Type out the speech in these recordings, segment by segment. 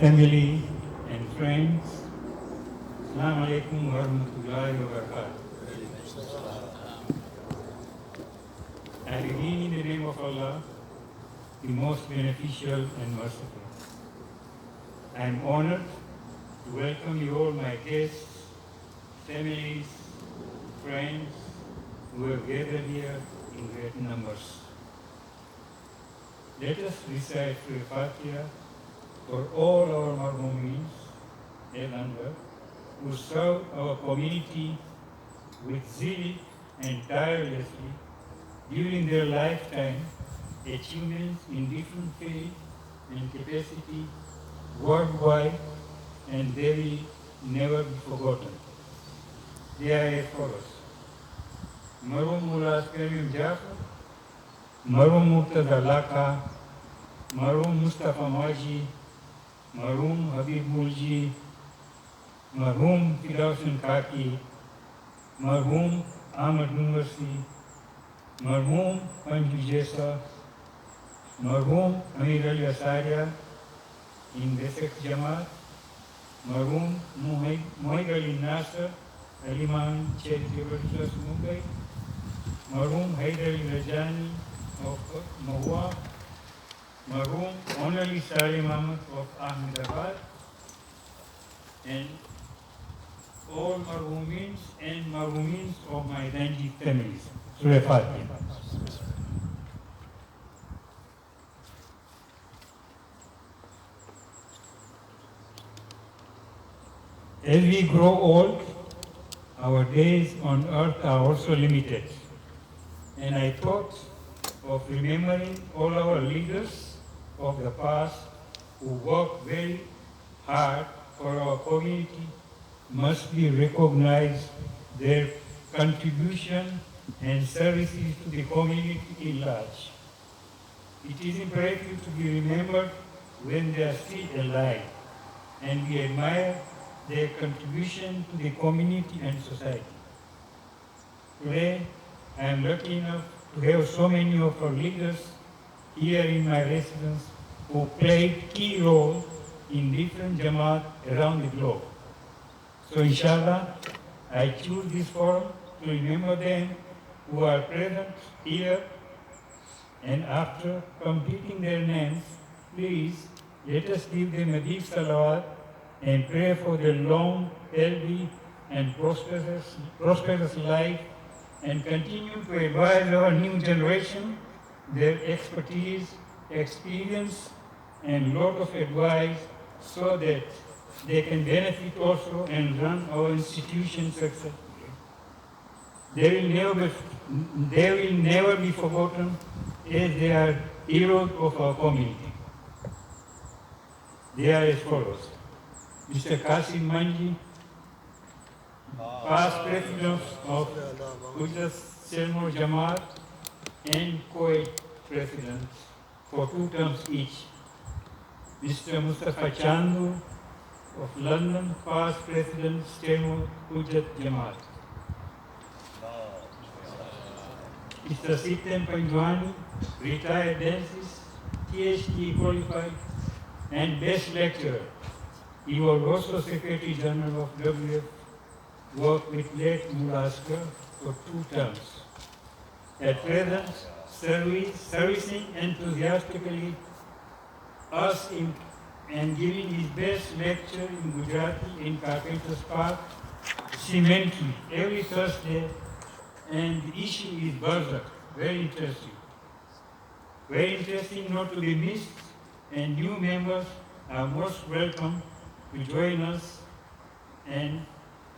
family and friends. Assalamu alaikum wa rahmatullahi wa barakatuh. I begin in the name of Allah, the most beneficial and merciful. I am honored to welcome you all, my guests, families, friends who have gathered here in great numbers. Let us recite the Fatiha for all our marhumeens at Anver who serve our community with zeal and tirelessly during their lifetime, achievements in different fields and capacity worldwide, and they will never be forgotten. They are as follows: Marhum Mullah Karim Jafar, Marhum Murtaza Laka, Marhum Mustafa Maji, Marhum Habib Mulji, Marhum Fidausin Kaki, Marhum Ahmad Nursi, Marhum Panju Jesa, Marhum Amir Ali Asaria in Besek Jamaat, Marhum Mohid Ali Nasser, Aliman Charitable Trust Mumbai, Marhum Haidar Ali Rajani of Mahua, Marhum Onali Salim Ahmed of Ahmedabad, and all marhumins and marhumins of my dhanji families. Surah Fatiha. As we grow old, our days on earth are also limited. And I thought of remembering all our leaders of the past who worked very hard for our community must be recognized, their contribution and services to the community in large. It is imperative to be remembered when they are still alive, and we admire their contribution to the community and society. Today, I am lucky enough to have so many of our leaders here in my residence who played key roles in different Jamaat around the globe. So inshallah, I choose this forum to remember them who are present here, and after completing their names, please let us give them a deep salawat and pray for their long, healthy and prosperous life, and continue to advise our new generation, their expertise, experience and lot of advice so that they can benefit also and run our institution successfully. They will never be forgotten as they are heroes of our community. They are as follows: Mr. Qasim Manji, past president of Gujarat Selmor Jamaat and Kuwait president for 2 terms each. Mr. Mustafa Chandu of London, past president, Selmor Gujarat Jamaat. Mr. Sitan Panjwani, retired dentist, PhD qualified, and best lecturer. He was also Secretary General of WF, worked with late Mullah for 2 terms. At present, servicing enthusiastically us in and giving his best lecture in Gujarati in Carpenter's Park, cemetery, every Thursday, and the issue is Berserk. Very interesting. Very interesting, not to be missed, and new members are most welcome to join us and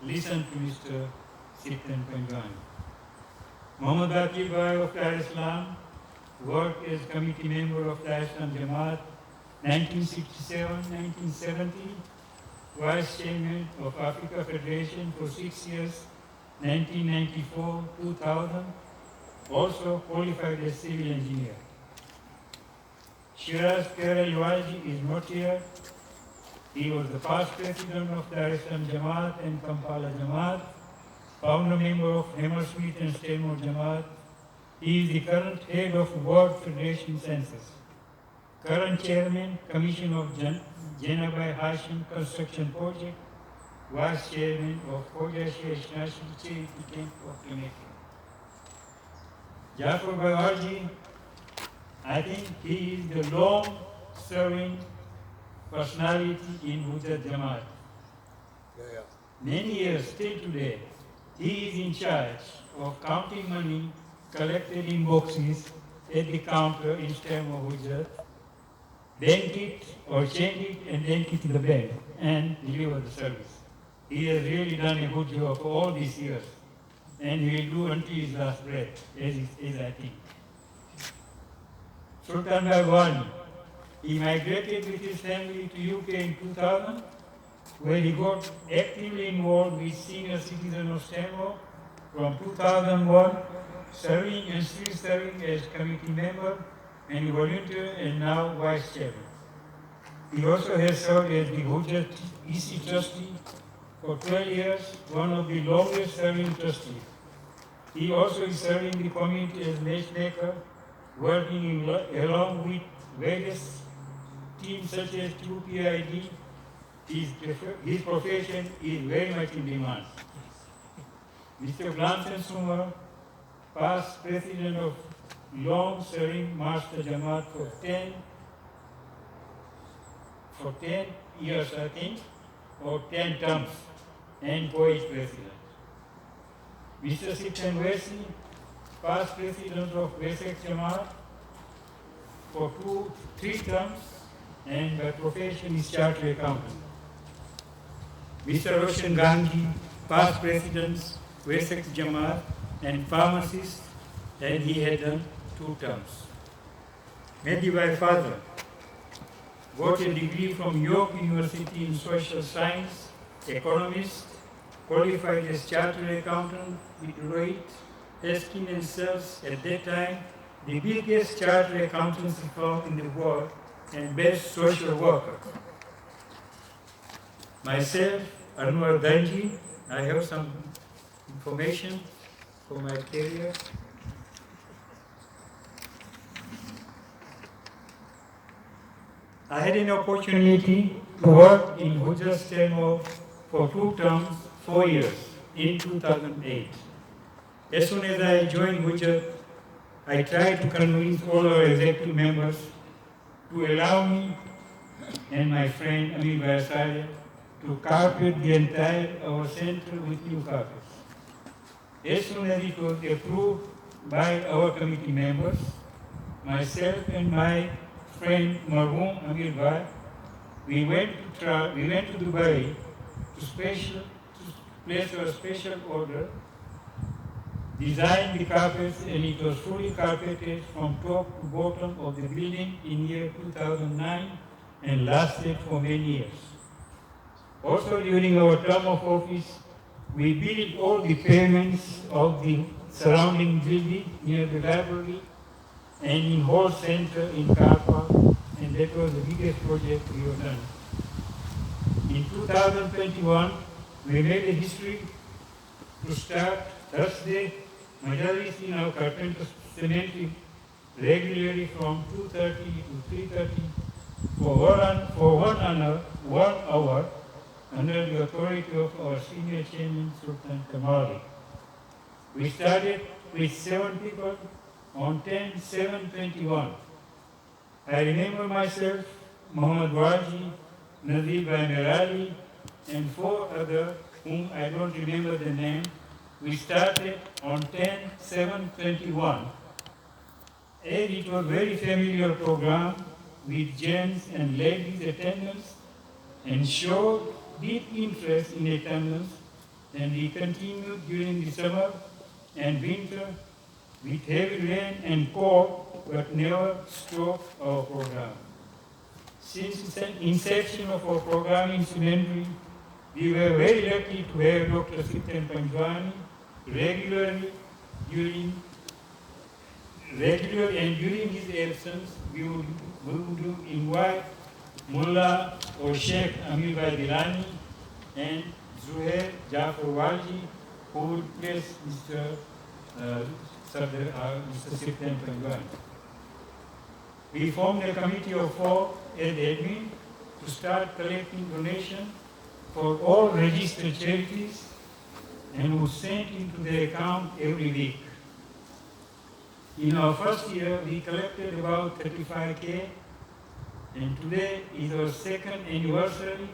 listen to Mr. Sitan Panjwani. Muhammad Baqir Bhai of Dar Islam worked as committee member of Dar Islam Jamaat 1967-1970, vice chairman of Africa Federation for 6 years, 1994-2000, also qualified as civil engineer. Shiraz Kera Yuwaji is not here. He was the past president of Dar es Salaam Jamaat and Kampala Jamaat, founder member of Hammersmith and Stanmore Jamaat. He is the current head of World Federation Census, current chairman, Commission of Jenabai Hashim Construction Project, Vice Chairman of Koja Sheikh National Charity Camp of Jamaica. Jafar Bawarji, I think he is the long-serving personality in Hujjat Jamaat. Many years, still today, he is in charge of counting money collected in boxes at the counter instead of Hujjat, bank it or change it and bank it in the bank and deliver the service. He has really done a good job for all these years, and he will do until his last breath, as I think. Sultan Bhagwan, he migrated with his family to UK in 2000, where he got actively involved with senior citizens of Stanmore from 2001, serving and still serving as committee member and volunteer and now vice chairman. He also has served as the Hujjat EC trustee for 12 years, one of the longest serving trustees. He also is serving the community as matchmaker, working along with various teams such as QPID. His profession is very much in demand. Mr. Glamson Sumar, past president of long-serving Master Jamaat for 10 years, I think, or 10 terms, and co-age president. Mr. Siphan Wesi, past president of Wessex Jamaat for 3 terms, and by profession is chartered accountant. Mr. Roshan Gandhi, past president, Wessex Jamaat, and pharmacist, and he had done 2 terms. Maybe my father got a degree from York University in social science, economist, qualified as chartered accountant with Deloitte, Eskin and Sells, at that time the biggest chartered accountancy firm in the world and best social worker. Myself, Anver Dhanji, I have some information for my career. I had an opportunity to work in Hujjat Stanmore for 2 terms, 4 years, in 2008. As soon as I joined Hujjat, I tried to convince all our executive members to allow me and my friend Amir Basaria to carpet the entire our center with new carpets. As soon as it was approved by our committee members, myself and my friend Marhum Amir Bhai, we went to Dubai to place a special order, design the carpets, and it was fully carpeted from top to bottom of the building in year 2009 and lasted for many years. Also during our term of office, we built all the pavements of the surrounding building near the library and in whole center in car park, and that was the biggest project we have done. In 2021, we made a history to start Thursday Majalis in our carpenter cemetery regularly from 2:30 to 3:30 for 1 hour under the authority of our senior chairman, Sultan Kamali. We started with 7 people on 10/7/21. I remember myself, Muhammad Waji, Nazir Bhai Merali, and 4 others whom I don't remember the name. We started on 10/7/21. And it was a very familiar program with gents and ladies attendance and showed deep interest in attendance, and we continued during the summer and winter with heavy rain and cold, but never stopped our program. Since the inception of our program in Cemetery, we were very lucky to have Dr. Siphan Panjwani regularly, and during his absence, we would invite Mullah or Sheikh Amir Bhai Dilani and Zuhair Jafar Waji, who would place Mr. Siphan Panjwani. We formed a committee of 4 as admin to start collecting donations for all registered charities and was sent into their account every week. In our first year, we collected about 35K, and today is our second anniversary,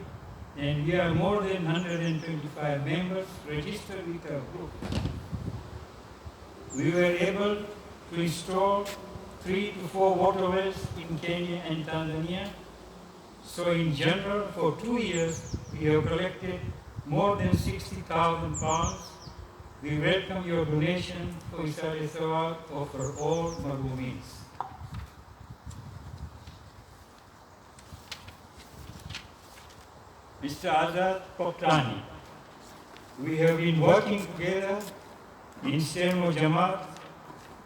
and we are more than 125 members registered with our group. We were able to install 3 to 4 water wells in Kenya and Tanzania. So in general, for 2 years, we have collected more than 60,000 pounds. We welcome your donation for Isale Sawat or for all Marumins. Mr. Azad Koptani, we have been working together in Stermo Jamaat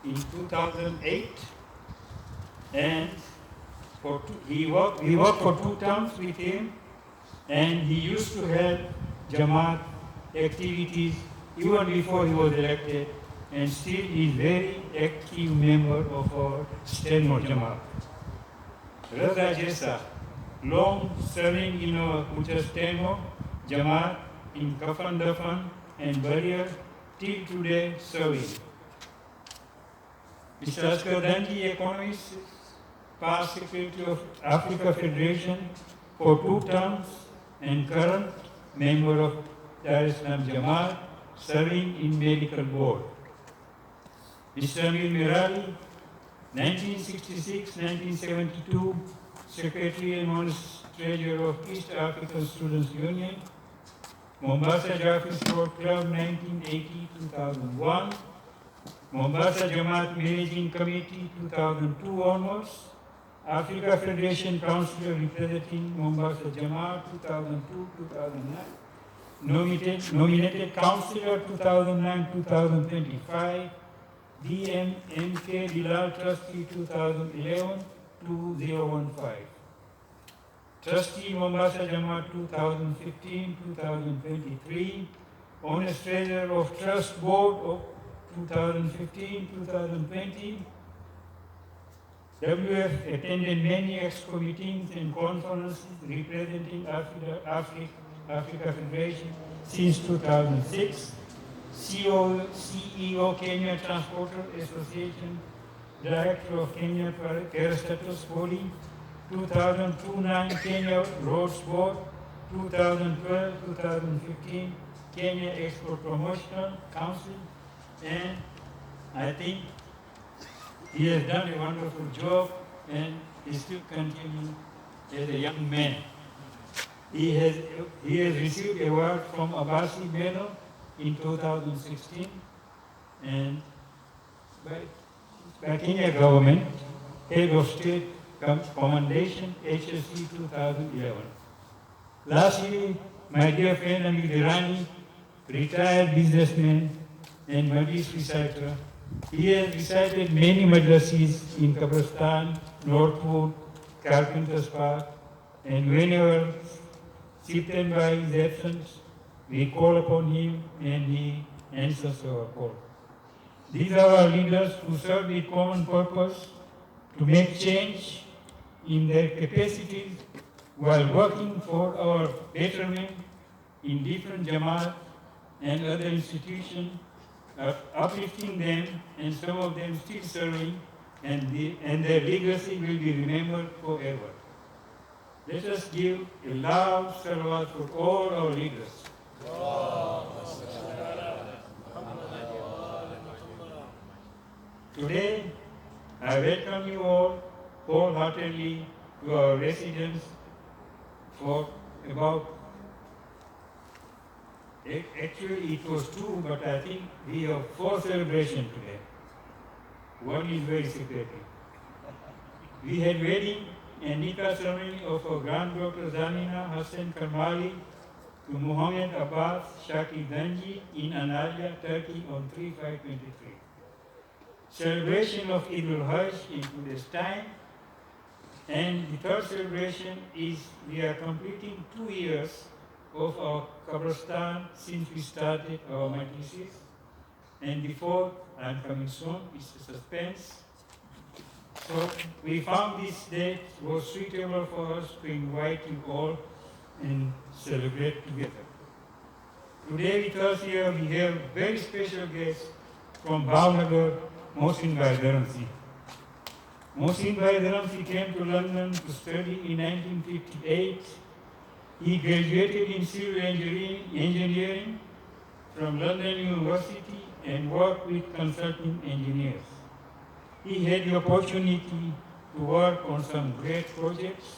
in 2008, and we worked for 2 terms with him, and he used to help Jamaat activities even before he was elected, and still is very active member of our Stermo Jamaat. Raza Jessa, long serving in our Kucha Stermo Jamaat in Kafan Dafan and burial till today serving. Mr. Askar Dhanji, economist, past Secretary of Africa Federation for 2 terms and current member of Dar es Salaam Jamaat, serving in medical board. Mr. Amir Mirali, 1966-1972, Secretary and Honest Treasurer of East African Students Union, Mombasa Jaffi Sport Club 1980-2001, Mombasa Jamaat Managing Committee 2002 onwards, Africa Federation Council representing Mombasa Jamaat 2002-2009, nominated Councillor 2009-2025, DMMK Bilal Trustee 2011-2015. Trustee Mombasa Jamaat 2015-2023, Honest Treasurer of Trust Board of 2015-2020. WF attended many exco meetings and conferences representing Africa Federation since 2006. CEO Kenya Transporter Association, Director of Kenya Parastatus Body, 2002-9 Kenya Roads Board, 2012-2015 Kenya Export Promotional Council, and I think he has done a wonderful job and is still continuing as a young man. He has received an award from Abasi Bello in 2016 and by Kenya government, Head of State Commendation HSC 2011. Lastly, my dear friend Amir Dirani, retired businessman and Madis reciter. He has recited many madrasis in Kabristan, Northwood, Carpenter's Park, and whenever Sipten by his absence, we call upon him and he answers our call. These are our leaders who serve with common purpose to make change in their capacities while working for our betterment in different Jamaat and other institutions, uplifting them and some of them still serving, and their legacy will be remembered forever. Let us give a loud salawat for all our leaders. Today, I welcome you all wholeheartedly to our residence for about, actually it was 2, but I think we have 4 celebrations today. One is very secretive. We had wedding and nikah ceremony of our granddaughter Zamina Hassan Karmali to Muhammad Abbas Shaki Dhanji in Antalya, Turkey on 3/5/23. Celebration of Eid al-Hajj in today's time, and the third celebration is we are completing 2 years of our Kabristan since we started our majlises, and the fourth, I'm coming soon, it's a suspense. So we found this date was suitable for us to invite you all and celebrate together. Today with us here we have very special guest from Bhavnagar, Muhsin Dharamsi. Muhsin Dharamsi came to London to study in 1958. He graduated in civil engineering from London University and worked with consulting engineers. He had the opportunity to work on some great projects.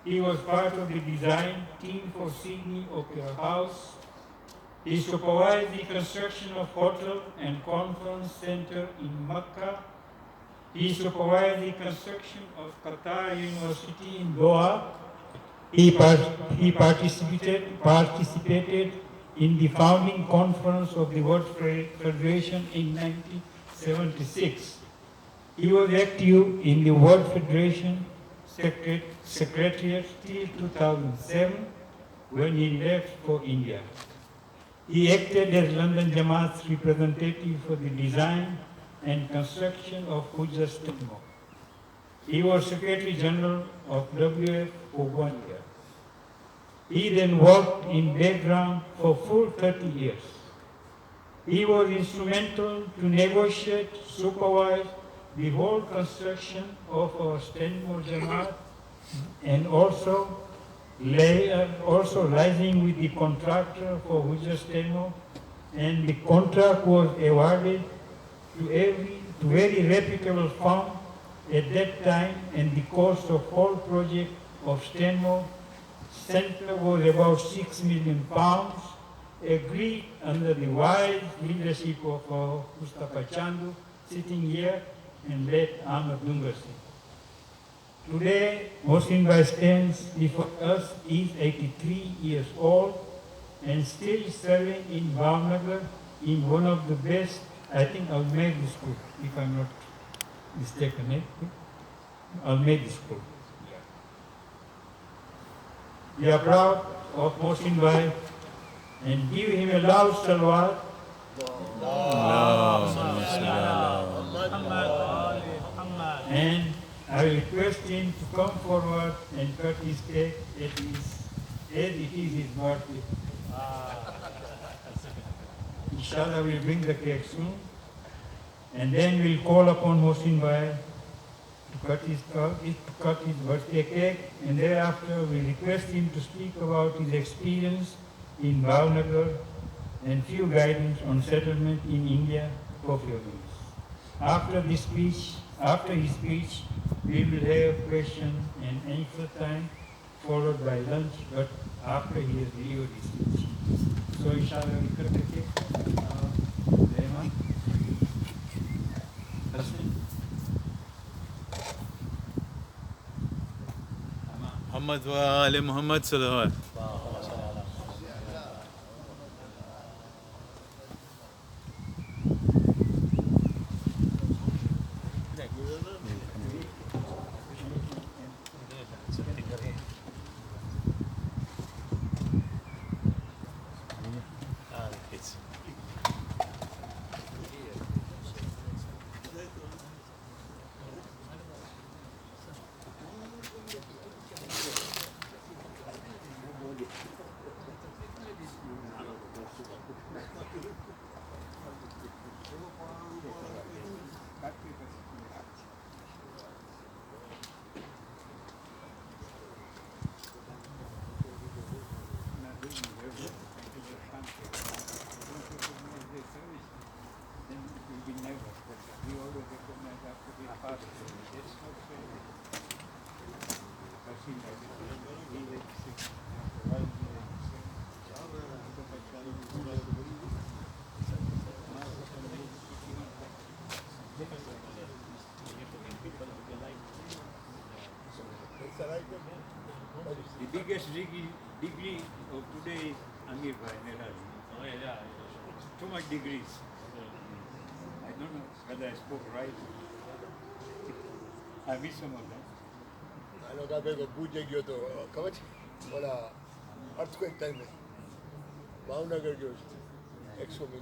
He was part of the design team for Sydney Opera House. He supervised the construction of hotel and conference center in Mecca. He supervised the construction of Qatar University in Doha. He participated in the founding conference of the World Federation in 1976. He was active in the World Federation Secretariat till 2007 when he left for India. He acted as London Jamaat's representative for the design and construction of Hujjat Temple. He was Secretary General of WF for 1 year. He then worked in background for full 30 years. He was instrumental to negotiate, supervise the whole construction of our Stanmore Jamaat and also liaising with the contractor for Hujjat Stanmore, and the contract was awarded to very reputable firm at that time, and the cost of whole project of Stanmore Centre was about £6 million, agreed under the wise leadership of Mustafa Chandu, sitting here, and late Ahmed Dungarsi. Today, Muhsin Bhai stands before us, is 83 years old and still serving in Bhavnagar in one of the best, I think, Almedi school, if I'm not mistaken. Almedi school. We are proud of Muhsin Bhai and give him a loud salawat. And I will request him to come forward and cut his cake as it is his birthday. Inshallah, we'll bring the cake soon. And then we'll call upon Muhsin Bhai to cut his birthday cake. And thereafter, we request him to speak about his experience in Bhavnagar and few guidance on settlement in India for few minutes. After his speech, we will have question and answer time followed by lunch, but after he has delivered his speech. So inshallah we cut the cake. Rehman. Hassan. محمد وآل محمد صلوات. The biggest degree of today is Anver Bhai Nerazi. Oh yeah. Too much degrees. I don't know whether I spoke right. I missed some of them. I know that they पूछे क्यों तो कवच वाला earthquake time में भावनगर जो 100 में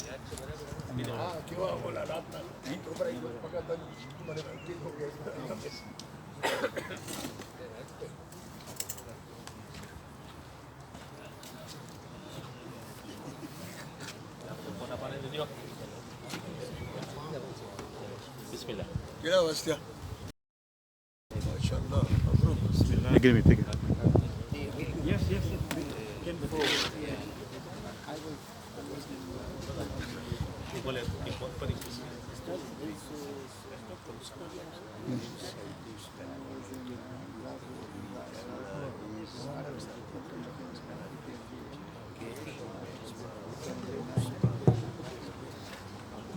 હા કેવા ઓલા રાતના છોકરા એક વખત પકડતા મને ઠીક હો ગયા Bismillah. કેળા વર્ષ થયા માશાઅલ્લાહ મબરૂક Give me, take it.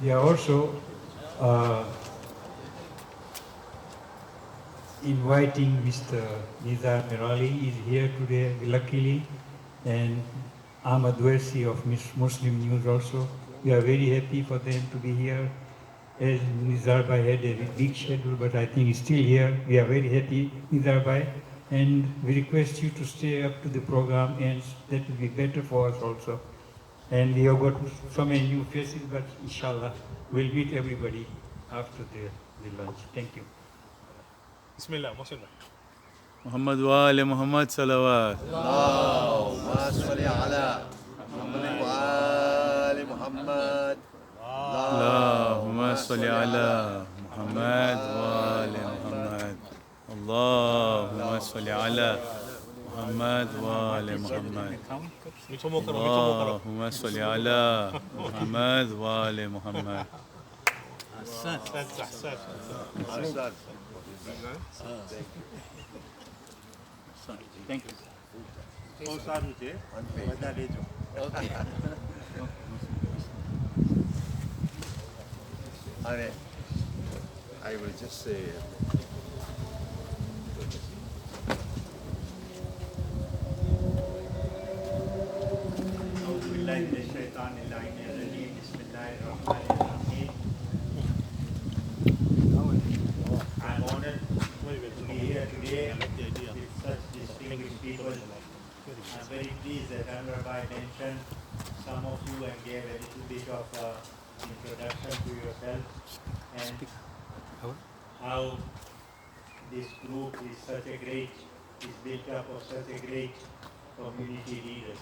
They are also inviting Mr. Nizar Merali is here today, luckily, and Ahmad Wersi of Muslim News also. We are very happy for them to be here. As Nizar Bhai had a big schedule, but I think he's still here. We are very happy, Nizar Bhai, and we request you to stay up to the program, and that will be better for us also. And we have got so many new faces, but inshallah, we'll meet everybody after the lunch. Thank you. Bismillah, muhsin. Muhammad wa ali Muhammad salawat. اللهم صل على محمد وآل محمد اللهم صل على محمد وآل محمد. اللهم صل على محمد وآل محمد. اللهم صل على محمد وآل محمد. Thank you. I will just say I'm honored to be here today with such distinguished people. I'm very pleased that Anver mentioned some of you and gave a little bit of introduction to yourself and how this group is built up of such a great community leaders.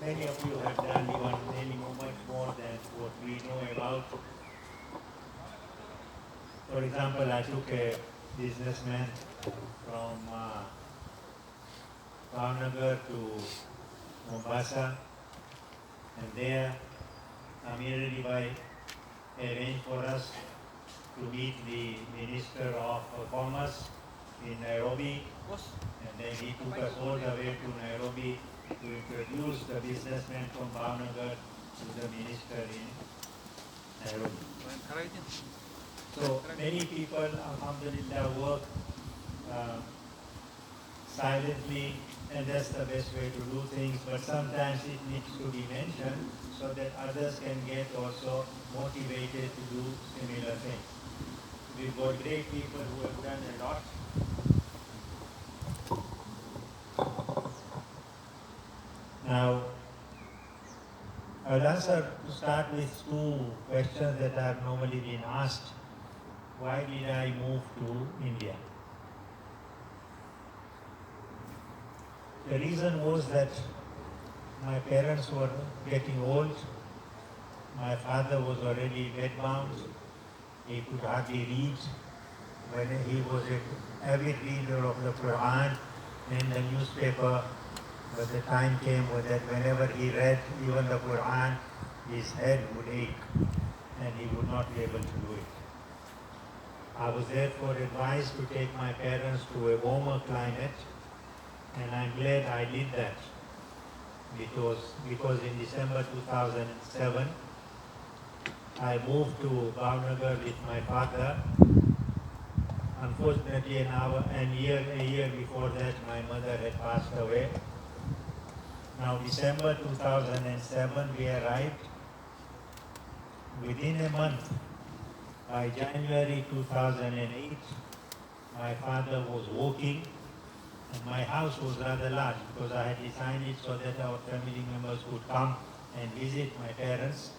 Many of you have done even much more than what we know about. For example, I took a businessman from Bhavnagar to Mombasa, and there Amir Bhai arranged for us to meet the Minister of Commerce in Nairobi, and then he took us all the way to Nairobi to introduce the businessman from Bhavnagar to the minister in Nairobi. So many people, alhamdulillah, work silently, and that's the best way to do things, but sometimes it needs to be mentioned so that others can get also motivated to do similar things. We've got great people who have done a lot. Now, I'll start with two questions that have normally been asked. Why did I move to India? The reason was that my parents were getting old. My father was already bedbound. He could hardly read. When he was an avid reader of the Quran and the newspaper, but the time came that whenever he read even the Quran, his head would ache and he would not be able to do it. I was therefore advised to take my parents to a warmer climate, and I'm glad I did that because in December 2007, I moved to Bhavnagar with my father. Unfortunately, a year before that, my mother had passed away. Now, December 2007, we arrived. Within a month, by January 2008, my father was walking, and my house was rather large because I had designed it so that our family members could come and visit my parents.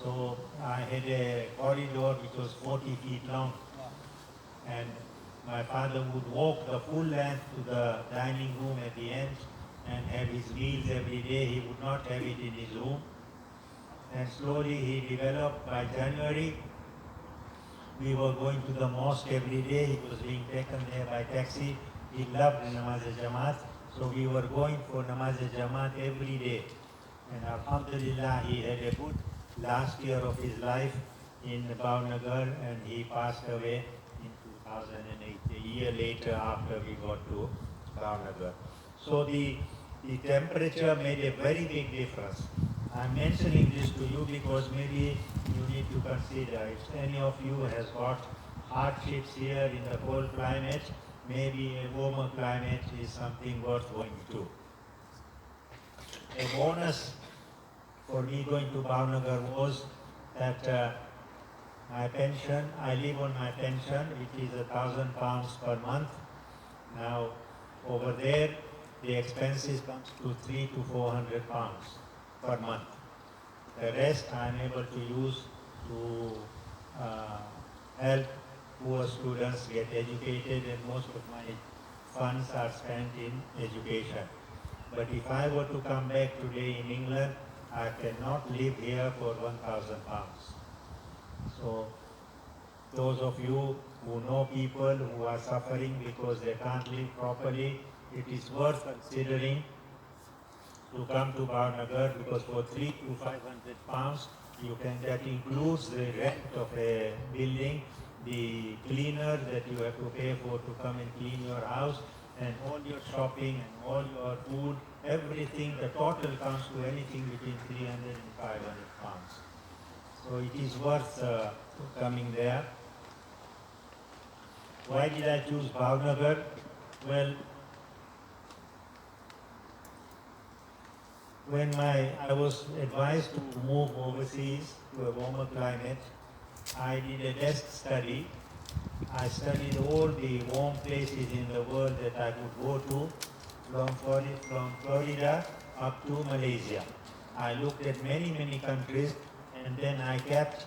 So I had a corridor which was 40 feet long, and my father would walk the full length to the dining room at the end and have his meals every day. He would not have it in his room. And slowly he developed. By January, we were going to the mosque every day. He was being taken there by taxi. He loved Namaz Jamaat. So we were going for Namaz Jamaat every day. And Alhamdulillah, he had a good last year of his life in Bhavnagar, and he passed away in 2008, a year later after we got to Bhavnagar. So the temperature made a very big difference. I'm mentioning this to you because maybe you need to consider, if any of you has got hardships here in the cold climate, maybe a warmer climate is something worth going to. A bonus for me going to Bhavnagar was that my pension, I live on my pension, which is £1,000 per month. Now, over there, the expenses comes to £300 to £400 per month. The rest I am able to use to help poor students get educated, and most of my funds are spent in education. But if I were to come back today in England, I cannot live here for £1,000. So those of you who know people who are suffering because they can't live properly, it is worth considering to come to Bhavnagar, because for £300 to £500 you can, that includes the rent of a building, the cleaner that you have to pay for to come and clean your house, and all your shopping and all your food, everything, the total comes to anything between £300 and £500. So it is worth coming there. Why did I choose Bhavnagar? Well, when I was advised to move overseas to a warmer climate, I did a desk study. I studied all the warm places in the world that I could go to, from Florida up to Malaysia. I looked at many countries, and then I kept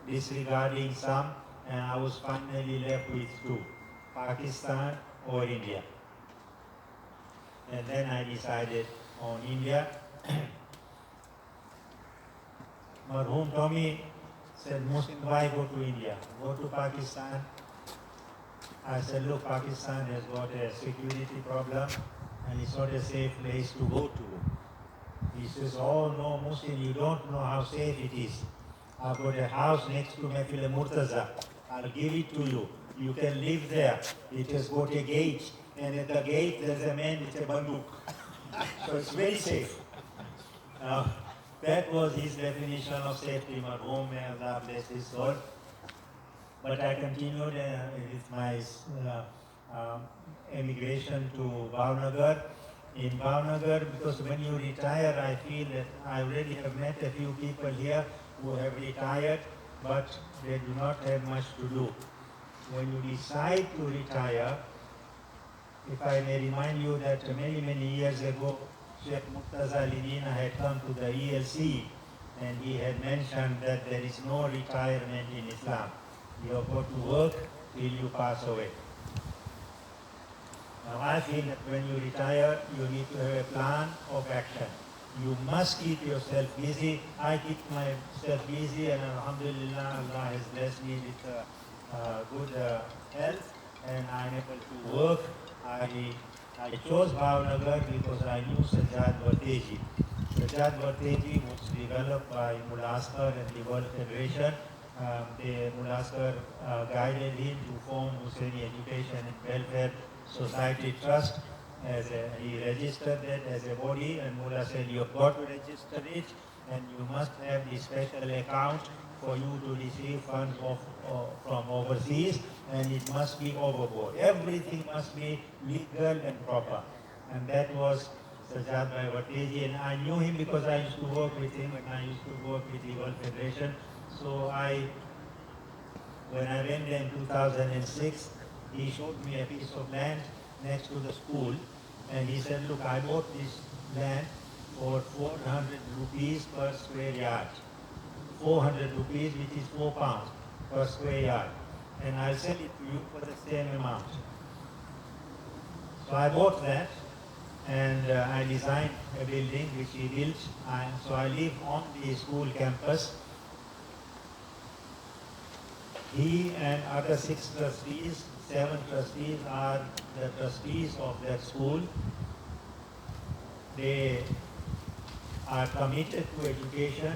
disregarding some, and I was finally left with two, Pakistan or India. And then I decided on India. Marhum Tommy said, Muhsin, why go to India? Go to Pakistan. I said, look, Pakistan has got a security problem and it's not a safe place to go to. He says, oh no, Muhsin, you don't know how safe it is. I've got a house next to Mehfil Murtaza. I'll give it to you. You can live there. It has got a gate, and at the gate there's a man with a banduk. So it's very safe. Now, that was his definition of safety. Marhum, may Allah bless his soul. But I continued with my emigration to Bhavnagar. In Bhavnagar, because when you retire, I feel that I already have met a few people here who have retired, but they do not have much to do. When you decide to retire, if I may remind you that many years ago, Sheikh Murtaza Lidina had come to the ELC and he had mentioned that there is no retirement in Islam. You have got to work till you pass away. Now I feel that when you retire, you need to have a plan of action. You must keep yourself busy. I keep myself busy, and Alhamdulillah, Allah has blessed me with good health, and I'm able to work. I chose Bhavnagar because I knew Sajjad Varteji. Sajjad Varteji was developed by Mulaskar and the World Federation. The Mulaskar guided him to form Hussaini Education and Welfare Society Trust. He registered that as a body, and Mullah said, you have got to register it, and you must have the special account for you to receive funds from overseas, and it must be overboard. Everything must be legal and proper. And that was Sajjad Bhai Varteji, and I knew him because I used to work with him, and I used to work with the World Federation. So when I went there in 2006, he showed me a piece of land next to the school, and he said, look, I bought this land for 400 rupees per square yard. 400 rupees, which is 4 pounds per square yard. And I'll sell it to you for the same amount. So I bought that, and I designed a building which he built. So I live on the school campus. He and other 6 trustees, 7 trustees are the trustees of that school. They are committed to education.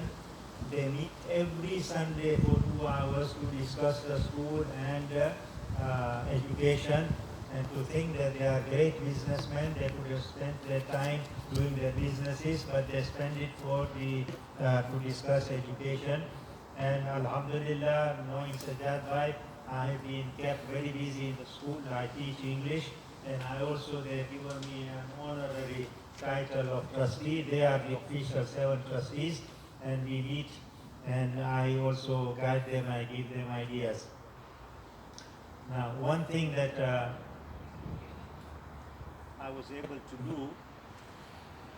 They meet every Sunday for 2 hours to discuss the school and education, and to think that they are great businessmen. They could have spent their time doing their businesses, but they spend it for to discuss education. And Alhamdulillah, knowing Sajjad Bhai, I have been kept very busy in the school. I teach English, and I also, they've given me an honorary title of trustee. They are the official 7 trustees, and we meet, and I also guide them, I give them ideas. Now, one thing that I was able to do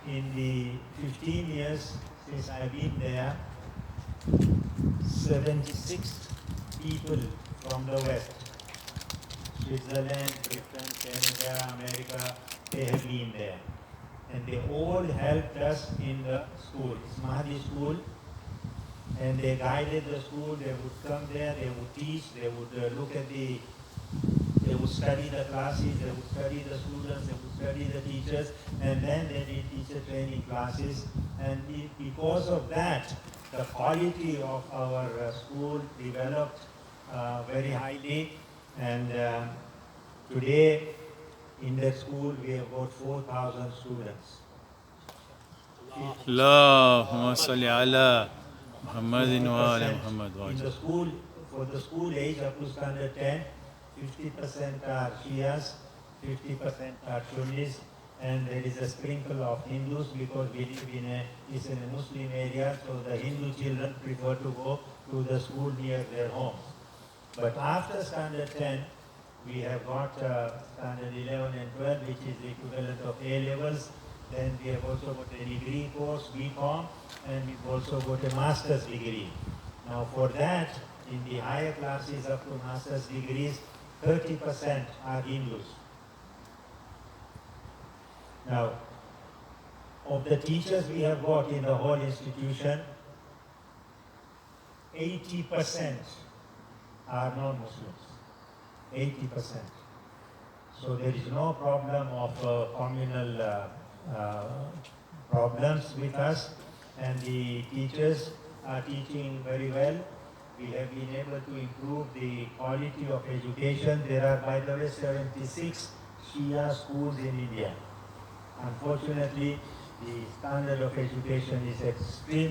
in the 15 years since I've been there, 76 people from the West, Switzerland, Britain, Canada, America, they have been there. And they all helped us in the school. It's Mahdi school. And they guided the school. They would come there, they would teach, they would look at they would study the classes, they would study the students, they would study the teachers, and then they did teacher training classes. And because of that, the quality of our school developed very highly. And today, in that school, we have got 4,000 students. اللهم صل على محمد وآل محمد In the school, for the school age up to standard 10, 50% are Shias, 50% are Sunnis, and there is a sprinkle of Hindus because we live in a Muslim area, so the Hindu children prefer to go to the school near their homes. But after standard 10, we have got standard 11 and 12, which is the equivalent of A levels. Then we have also got a degree course, BCom, and we've also got a master's degree. Now for that, in the higher classes up to master's degrees, 30% are Hindus. Now, of the teachers we have got in the whole institution, 80% are non-Muslims. 80%. So there is no problem of communal problems with us, and the teachers are teaching very well. We have been able to improve the quality of education. There are, by the way, 76 Shia schools in India. Unfortunately, the standard of education is extremely